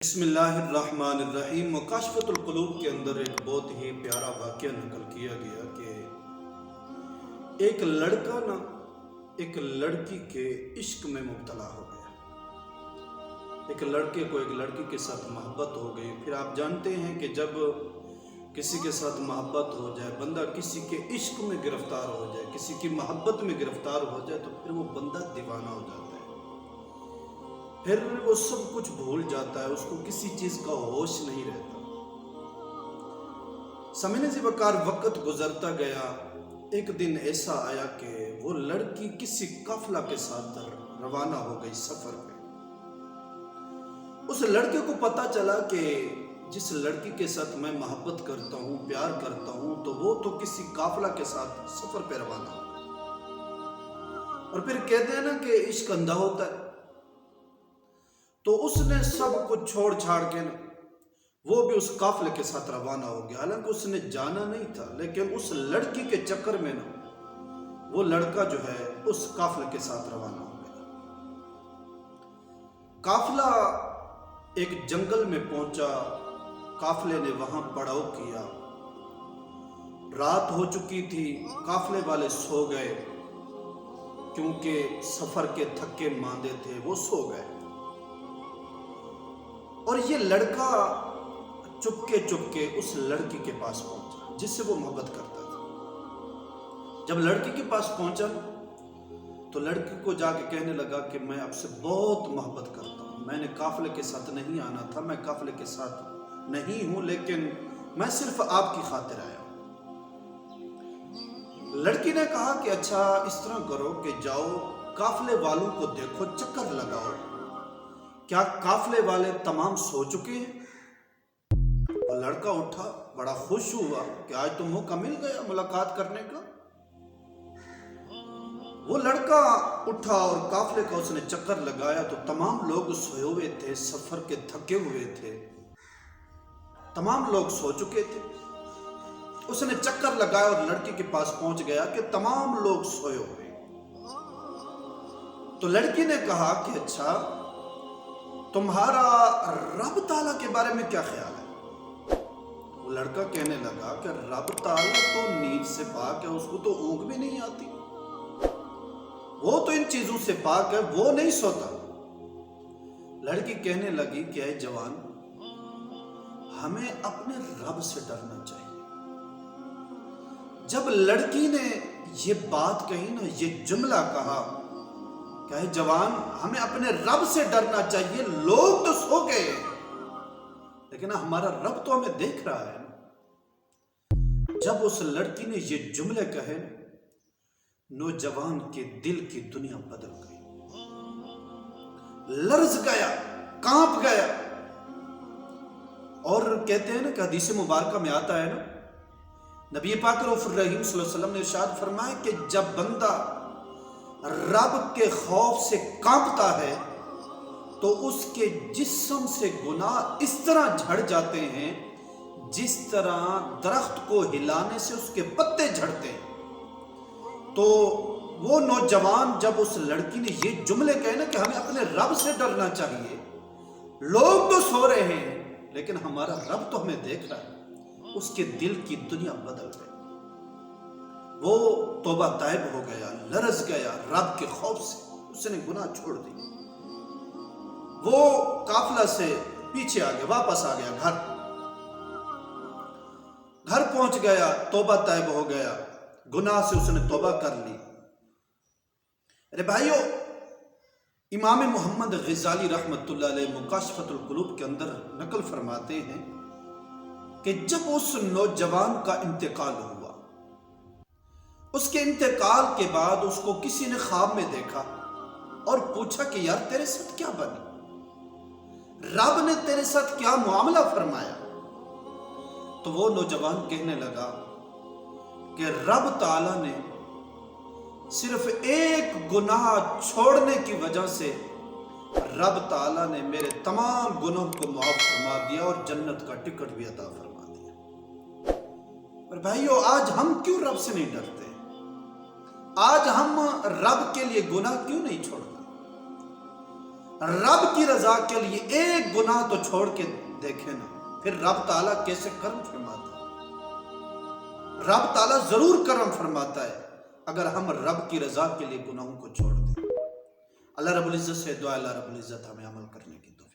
بسم اللہ الرحمن الرحیم۔ مکاشفۃ القلوب کے اندر ایک بہت ہی پیارا واقعہ نقل کیا گیا کہ ایک لڑکا ایک لڑکی کے عشق میں مبتلا ہو گیا۔ ایک لڑکے کو ایک لڑکی کے ساتھ محبت ہو گئی۔ پھر آپ جانتے ہیں کہ جب کسی کے ساتھ محبت ہو جائے، بندہ کسی کے عشق میں گرفتار ہو جائے، کسی کی محبت میں گرفتار ہو جائے، تو پھر وہ بندہ دیوانہ ہو جاتا ہے۔ پھر وہ سب کچھ بھول جاتا ہے، اس کو کسی چیز کا ہوش نہیں رہتا۔ سمجھنے سے بکار وقت گزرتا گیا۔ ایک دن ایسا آیا کہ وہ لڑکی کسی قافلہ کے ساتھ روانہ ہو گئی سفر پہ۔ اس لڑکے کو پتا چلا کہ جس لڑکی کے ساتھ میں محبت کرتا ہوں، پیار کرتا ہوں، تو وہ تو کسی قافلہ کے ساتھ سفر پہ روانہ ہو گئی۔ اور پھر کہتے ہیں نا کہ عشق اندھا ہوتا ہے، تو اس نے سب کچھ چھوڑ چھاڑ کے وہ بھی اس قافلے کے ساتھ روانہ ہو گیا۔ حالانکہ اس نے جانا نہیں تھا، لیکن اس لڑکی کے چکر میں وہ لڑکا جو ہے اس قافلے کے ساتھ روانہ ہو گیا۔ قافلہ ایک جنگل میں پہنچا، قافلے نے وہاں پڑاؤ کیا۔ رات ہو چکی تھی، قافلے والے سو گئے، کیونکہ سفر کے تھکے ماندے تھے، وہ سو گئے۔ اور یہ لڑکا چپکے اس لڑکی کے پاس پہنچا جس سے وہ محبت کرتا تھا۔ جب لڑکی کے پاس پہنچا تو لڑکی کو جا کے کہنے لگا کہ میں آپ سے بہت محبت کرتا ہوں، میں نے قافلے کے ساتھ نہیں آنا تھا، میں قافلے کے ساتھ نہیں ہوں، لیکن میں صرف آپ کی خاطر آیا ہوں۔ لڑکی نے کہا کہ اچھا اس طرح کرو کہ جاؤ قافلے والوں کو دیکھو، چکر لگاؤ، کیا قافلے والے تمام سو چکے ہیں؟ اور لڑکا اٹھا، بڑا خوش ہوا کہ آج تو موقع مل گیا ملاقات کرنے کا۔ وہ لڑکا اٹھا اور قافلے کا اس نے چکر لگایا تو تمام لوگ سوئے ہوئے تھے، سفر کے تھکے ہوئے تھے، تمام لوگ سو چکے تھے۔ اس نے چکر لگایا اور لڑکی کے پاس پہنچ گیا کہ تمام لوگ سوئے ہوئے۔ تو لڑکی نے کہا کہ اچھا تمہارا رب تعالیٰ کے بارے میں کیا خیال ہے؟ وہ لڑکا کہنے لگا کہ رب تعالیٰ تو نیند سے پاک ہے، اس کو تو اونگ بھی نہیں آتی، وہ تو ان چیزوں سے پاک ہے، وہ نہیں سوتا۔ لڑکی کہنے لگی کہ اے جوان، ہمیں اپنے رب سے ڈرنا چاہیے۔ جب لڑکی نے یہ بات کہی نا، یہ جملہ کہا کہ اے جوان، ہمیں اپنے رب سے ڈرنا چاہیے، لوگ تو سو گئے لیکن ہمارا رب تو ہمیں دیکھ رہا ہے۔ جب اس لڑکی نے یہ جملے کہے، نوجوان کے دل کی دنیا بدل گئی، لرز گیا، کانپ گیا۔ اور کہتے ہیں نا کہ حدیث مبارکہ میں آتا ہے نا، نبی پاک رؤوف الرحیم صلی اللہ علیہ وسلم نے ارشاد فرمایا کہ جب بندہ رب کے خوف سے کانپتا ہے تو اس کے جسم سے گناہ اس طرح جھڑ جاتے ہیں جس طرح درخت کو ہلانے سے اس کے پتے جھڑتے ہیں۔ تو وہ نوجوان جب اس لڑکی نے یہ جملے کہے نا کہ ہمیں اپنے رب سے ڈرنا چاہیے، لوگ تو سو رہے ہیں لیکن ہمارا رب تو ہمیں دیکھ رہا ہے، اس کے دل کی دنیا بدل گئی۔ وہ توبہ طائب ہو گیا، لرز گیا رب کے خوف سے، اس نے گناہ چھوڑ دی۔ وہ قافلہ سے پیچھے آ گیا، واپس آ گیا، گھر پہنچ گیا، توبہ طائب ہو گیا، گناہ سے اس نے توبہ کر لی۔ ارے بھائیو، امام محمد غزالی رحمت اللہ علیہ مکاشفۃ القلوب کے اندر نقل فرماتے ہیں کہ جب اس نوجوان کا انتقال ہوا، اس کے انتقال کے بعد اس کو کسی نے خواب میں دیکھا اور پوچھا کہ یار تیرے ساتھ کیا بنی، رب نے تیرے ساتھ کیا معاملہ فرمایا؟ تو وہ نوجوان کہنے لگا کہ رب تعالیٰ نے صرف ایک گناہ چھوڑنے کی وجہ سے رب تعالیٰ نے میرے تمام گناہوں کو معاف فرما دیا اور جنت کا ٹکٹ بھی عطا فرما دیا۔ اور بھائیو، آج ہم کیوں رب سے نہیں ڈرتے؟ آج ہم رب کے لیے گناہ کیوں نہیں چھوڑتے؟ رب کی رضا کے لیے ایک گناہ تو چھوڑ کے دیکھیں نا، پھر رب تعالیٰ کیسے کرم فرماتا ہے۔ رب تعالیٰ ضرور کرم فرماتا ہے اگر ہم رب کی رضا کے لیے گناہوں کو چھوڑ دیں۔ اللہ رب العزت سے دعا، اللہ رب العزت ہمیں عمل کرنے کی توفیق